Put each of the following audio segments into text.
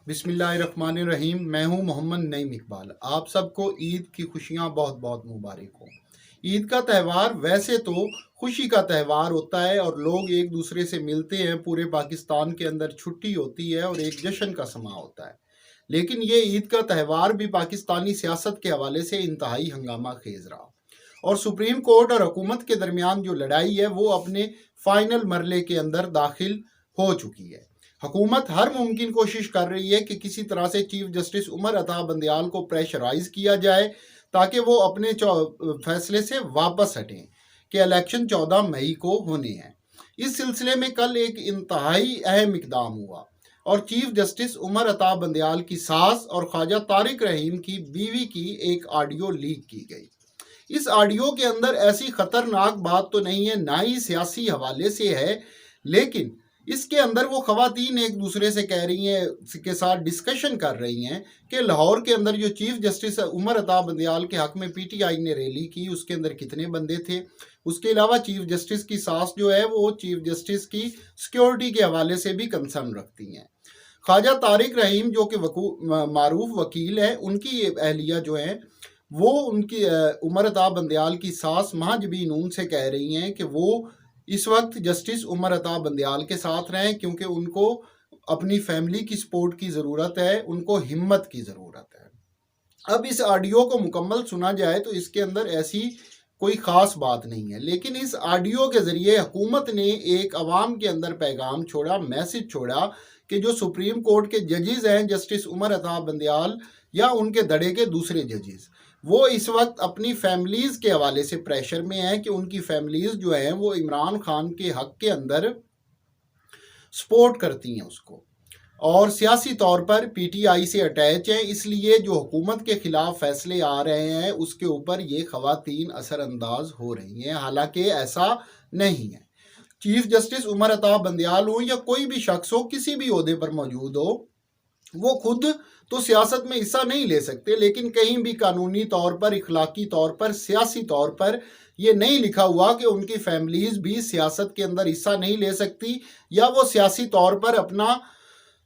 बिस्मिल्लाहिर्रहमानिर्रहीम। मैं हूं मोहम्मद नईम इकबाल। आप सबको ईद की खुशियां बहुत बहुत मुबारक हो। ईद का त्यौहार वैसे तो खुशी का त्यौहार होता है और लोग एक दूसरे से मिलते हैं। पूरे पाकिस्तान के अंदर छुट्टी होती है और एक जश्न का समा होता है। लेकिन ये ईद का त्यौहार भी पाकिस्तानी सियासत के हवाले से इंतहाई हंगामा खेज रहा और सुप्रीम कोर्ट और हुकूमत के दरमियान जो लड़ाई है वो अपने फाइनल मरले के अंदर दाखिल हो चुकी है। हुकूमत हर मुमकिन कोशिश कर रही है कि किसी तरह से चीफ जस्टिस उमर अता बंदयाल को प्रेशराइज किया जाए ताकि वो अपने फैसले से वापस हटें कि इलेक्शन 14 मई को होने हैं। इस सिलसिले में कल एक इंतहाई अहम इकदाम हुआ और चीफ जस्टिस उमर अता बंदयाल की सास और ख्वाजा तारिक रहीम की बीवी की एक ऑडियो लीक की गई। इस ऑडियो के अंदर ऐसी खतरनाक बात तो नहीं है, ना ही सियासी हवाले से है, लेकिन इसके अंदर वो खवातीन एक दूसरे से कह रही हैं, के साथ डिस्कशन कर रही हैं कि लाहौर के अंदर जो चीफ जस्टिस उमर अता बंदयाल के हक में पीटीआई ने रैली की उसके अंदर कितने बंदे थे। उसके अलावा चीफ जस्टिस की सास जो है वो चीफ जस्टिस की सिक्योरिटी के हवाले से भी कंसर्न रखती हैं। ख्वाजा तारिक रहीम जो कि मारूफ वकील हैं, उनकी अहलिया जो है वो उनकी उमर अता बंदयाल की सास महाजबी नून से कह रही हैं कि वो इस वक्त जस्टिस उमर अता बंदयाल के साथ रहें क्योंकि उनको अपनी फैमिली की सपोर्ट की ज़रूरत है, उनको हिम्मत की ज़रूरत है। अब इस ऑडियो को मुकम्मल सुना जाए तो इसके अंदर ऐसी कोई ख़ास बात नहीं है, लेकिन इस ऑडियो के ज़रिए हुकूमत ने एक अवाम के अंदर पैगाम छोड़ा, मैसेज छोड़ा कि जो सुप्रीम कोर्ट के जजेज़ हैं, जस्टिस उमर अता बंदयाल या उनके धड़े के दूसरे जजेज़, वो इस वक्त अपनी फैमिलीज़ के हवाले से प्रेशर में हैं कि उनकी फैमिलीज़ जो हैं वो इमरान खान के हक के अंदर सपोर्ट करती हैं उसको और सियासी तौर पर पीटीआई से अटैच हैं। इसलिए जो हुकूमत के ख़िलाफ़ फैसले आ रहे हैं उसके ऊपर ये ख़वातीन असरअंदाज हो रही हैं, हालांकि ऐसा नहीं है। चीफ जस्टिस उमर अता बंदयाल हो या कोई भी शख्स हो, किसी भी ओहदे पर मौजूद हो, वो खुद तो सियासत में हिस्सा नहीं ले सकते, लेकिन कहीं भी कानूनी तौर पर, इखलाकी तौर पर, सियासी तौर पर ये नहीं लिखा हुआ कि उनकी फैमिलीज़ भी सियासत के अंदर हिस्सा नहीं ले सकती या वो सियासी तौर पर अपना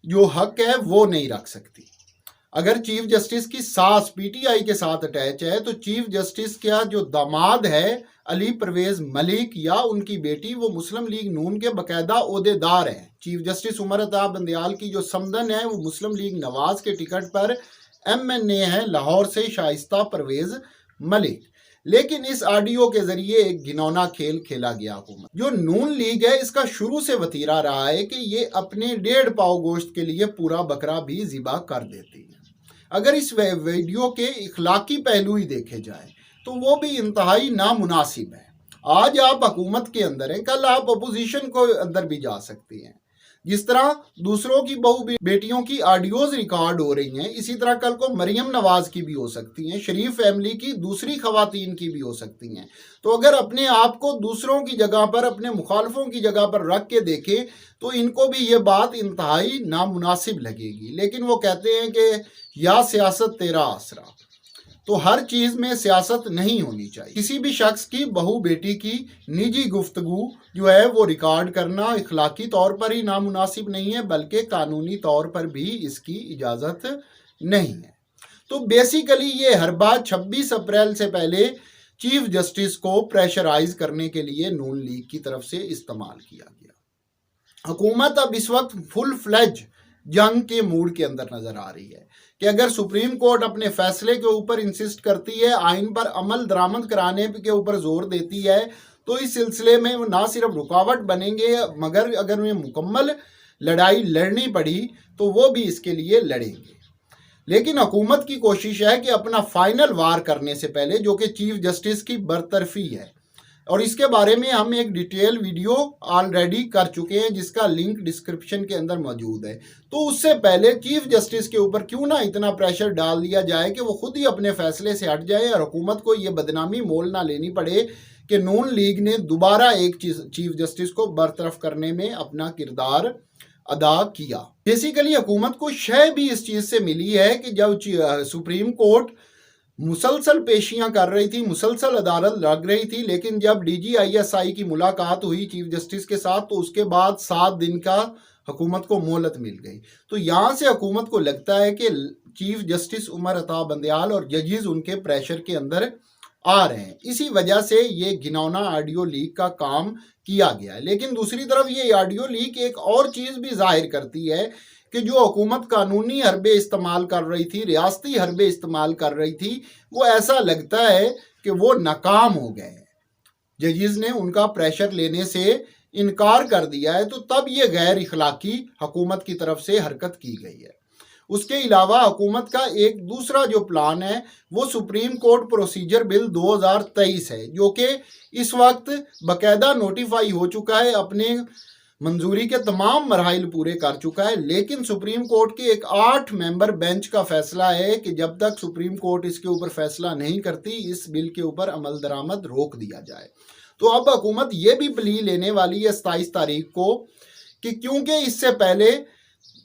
जो हक है वो नहीं रख सकती। अगर चीफ जस्टिस की सास पीटीआई के साथ अटैच है तो चीफ जस्टिस का जो दामाद है अली परवेज मलिक या उनकी बेटी वो मुस्लिम लीग नून के बाकायदा ओहदेदार हैं। चीफ जस्टिस उमर अता बंदयाल की जो समदन है वो मुस्लिम लीग नवाज के टिकट पर एमएनए है लाहौर से शाइस्ता परवेज मलिक। लेकिन इस ऑडियो के जरिए एक घिनौना खेल खेला गया। हुकूमत जो नून लीग है इसका शुरू से वतीरा रहा है कि ये अपने 1.5 पाव गोश्त के लिए पूरा बकरा भी ज़िबा कर देती है। अगर इस वीडियो के इखलाकी पहलू ही देखे जाए तो वो भी इंतहाई नामुनासिब है। आज आप हुकूमत के अंदर हैं, कल आप अपोजिशन को अंदर भी जा सकते हैं। जिस तरह दूसरों की बहू बेटियों की ऑडियोज रिकॉर्ड हो रही हैं, इसी तरह कल को मरियम नवाज की भी हो सकती हैं, शरीफ फैमिली की दूसरी खवातीन की भी हो सकती हैं। तो अगर अपने आप को दूसरों की जगह पर, अपने मुखालफों की जगह पर रख के देखें तो इनको भी ये बात इंतहाई नामुनासिब लगेगी। लेकिन वो कहते हैं कि या सियासत तेरा आसरा, तो हर चीज़ में सियासत नहीं होनी चाहिए। किसी भी शख्स की बहू बेटी की निजी गुफ्तगू जो है वो रिकॉर्ड करना इखलाकी तौर पर ही नामुनासिब नहीं है, बल्कि कानूनी तौर पर भी इसकी इजाज़त नहीं है। तो बेसिकली ये हर बात 26 अप्रैल से पहले चीफ जस्टिस को प्रेशराइज करने के लिए नून लीग की तरफ से इस्तेमाल किया गया। हुकूमत अब इस वक्त फुल फ्लेज जंग के मूड के अंदर नजर आ रही है कि अगर सुप्रीम कोर्ट अपने फैसले के ऊपर इंसिस्ट करती है, आइन पर अमल दरामद कराने के ऊपर जोर देती है, तो इस सिलसिले में वो ना सिर्फ रुकावट बनेंगे मगर अगर उन्हें मुकम्मल लड़ाई लड़नी पड़ी तो वो भी इसके लिए लड़ेंगे। लेकिन हुकूमत की कोशिश है कि अपना फाइनल वार करने से पहले, जो कि चीफ जस्टिस की बरतरफी है, और इसके बारे में हम एक डिटेल वीडियो ऑलरेडी कर चुके हैं जिसका लिंक डिस्क्रिप्शन के अंदर मौजूद है। तो उससे पहले चीफ जस्टिस के ऊपर क्यों ना इतना प्रेशर डाल दिया जाए कि वो खुद ही अपने फैसले से हट जाए और हुकूमत को ये बदनामी मोल ना लेनी पड़े कि नून लीग ने दोबारा एक चीफ जस्टिस को बरतरफ करने में अपना किरदार अदा किया। बेसिकली हुकूमत को शय भी इस चीज़ से मिली है कि जब सुप्रीम कोर्ट मुसलसल पेशियां कर रही थी, मुसलसल अदालत लग रही थी, लेकिन जब डीजीआईएसआई की मुलाकात हुई चीफ जस्टिस के साथ तो उसके बाद 7 दिन का हुकूमत को मोहलत मिल गई। तो यहाँ से हुकूमत को लगता है कि चीफ जस्टिस उमर अता बंदयाल और जजेस उनके प्रेशर के अंदर आ रहे हैं, इसी वजह से ये घिनौना ऑडियो लीक का काम किया गया है। लेकिन दूसरी तरफ ये ऑडियो लीक एक और चीज़ भी जाहिर करती है कि जो हुकूमत कानूनी हरबे इस्तेमाल कर रही थी, रियासती हरबे इस्तेमाल कर रही थी, वो ऐसा लगता है कि वो नाकाम हो गए हैं। जजेस ने उनका प्रेशर लेने से इनकार कर दिया है, तो तब ये गैर इखलाकी हुकूमत की तरफ से हरकत की गई है। उसके अलावा हुकूमत का एक दूसरा जो प्लान है वो सुप्रीम कोर्ट प्रोसीजर बिल 2023 है, जो कि इस वक्त बाकायदा नोटिफाई हो चुका है, अपने मंजूरी के तमाम मराहिल पूरे कर चुका है। लेकिन सुप्रीम कोर्ट के एक 8 मेंबर बेंच का फैसला है कि जब तक सुप्रीम कोर्ट इसके ऊपर फैसला नहीं करती, इस बिल के ऊपर अमल दरामद रोक दिया जाए। तो अब हुकूमत ये भी प्ली लेने वाली है 27 तारीख को कि क्योंकि इससे पहले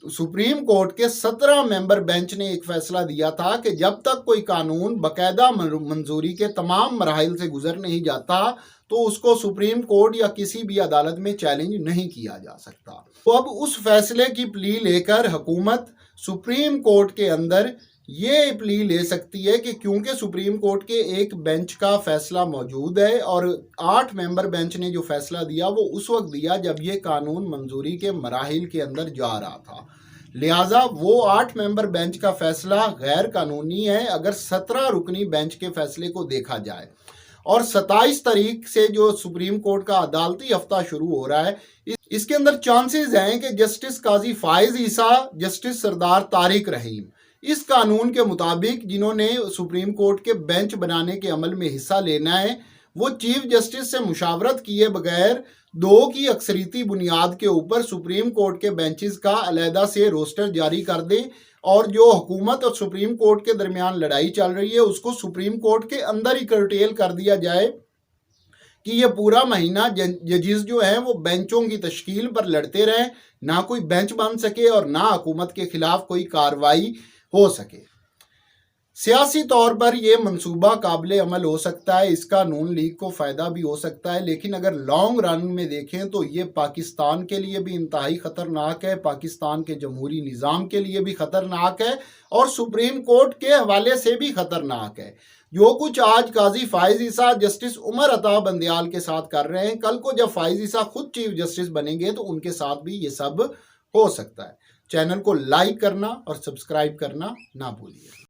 सुप्रीम कोर्ट के 17 मेंबर बेंच ने एक फैसला दिया था कि जब तक कोई कानून बाकायदा मंजूरी के तमाम मराहिल से गुजर नहीं जाता तो उसको सुप्रीम कोर्ट या किसी भी अदालत में चैलेंज नहीं किया जा सकता। तो अब उस फैसले की प्ली लेकर हुकूमत सुप्रीम कोर्ट के अंदर ये प्ली ले सकती है कि क्योंकि सुप्रीम कोर्ट के एक बेंच का फैसला मौजूद है और 8 मेंबर बेंच ने जो फैसला दिया वो उस वक्त दिया जब ये कानून मंजूरी के मराहिल के अंदर जा रहा था, लिहाजा वो 8 मेंबर बेंच का फैसला गैर कानूनी है अगर 17 रुकनी बेंच के फैसले को देखा जाए। और 27 तारीख से जो सुप्रीम कोर्ट का अदालती हफ्ता शुरू हो रहा है, इसके अंदर चांसेस हैं कि जस्टिस काजी फाइज ईसा, जस्टिस सरदार तारिक रहीम इस कानून के मुताबिक जिन्होंने सुप्रीम कोर्ट के बेंच बनाने के अमल में हिस्सा लेना है, वो चीफ जस्टिस से मुशावरत किए बगैर 2 की अक्सरीती बुनियाद के ऊपर सुप्रीम कोर्ट के बेंचेस का अलहदा से रोस्टर जारी कर दें और जो हुकूमत और सुप्रीम कोर्ट के दरमियान लड़ाई चल रही है उसको सुप्रीम कोर्ट के अंदर ही कर्टेल कर दिया जाए कि ये पूरा महीना जजेस जो हैं वो बेंचों की तश्कील पर लड़ते रहें, ना कोई बेंच बन सके और ना हुकूमत के खिलाफ कोई कार्रवाई हो सके। सियासी तौर पर यह मंसूबा काबिल अमल हो सकता है, इसका नून लीग को फ़ायदा भी हो सकता है, लेकिन अगर लॉन्ग रन में देखें तो ये पाकिस्तान के लिए भी इंतहाई ख़तरनाक है, पाकिस्तान के जमहूरी निज़ाम के लिए भी ख़तरनाक है और सुप्रीम कोर्ट के हवाले से भी ख़तरनाक है। जो कुछ आज काजी फाइज ईसा जस्टिस उमर अता बंदयाल के साथ कर रहे हैं, कल को जब फाइज ईसा खुद चीफ जस्टिस बनेंगे तो उनके साथ भी ये सब हो सकता है। चैनल को लाइक करना और सब्सक्राइब करना ना भूलिए।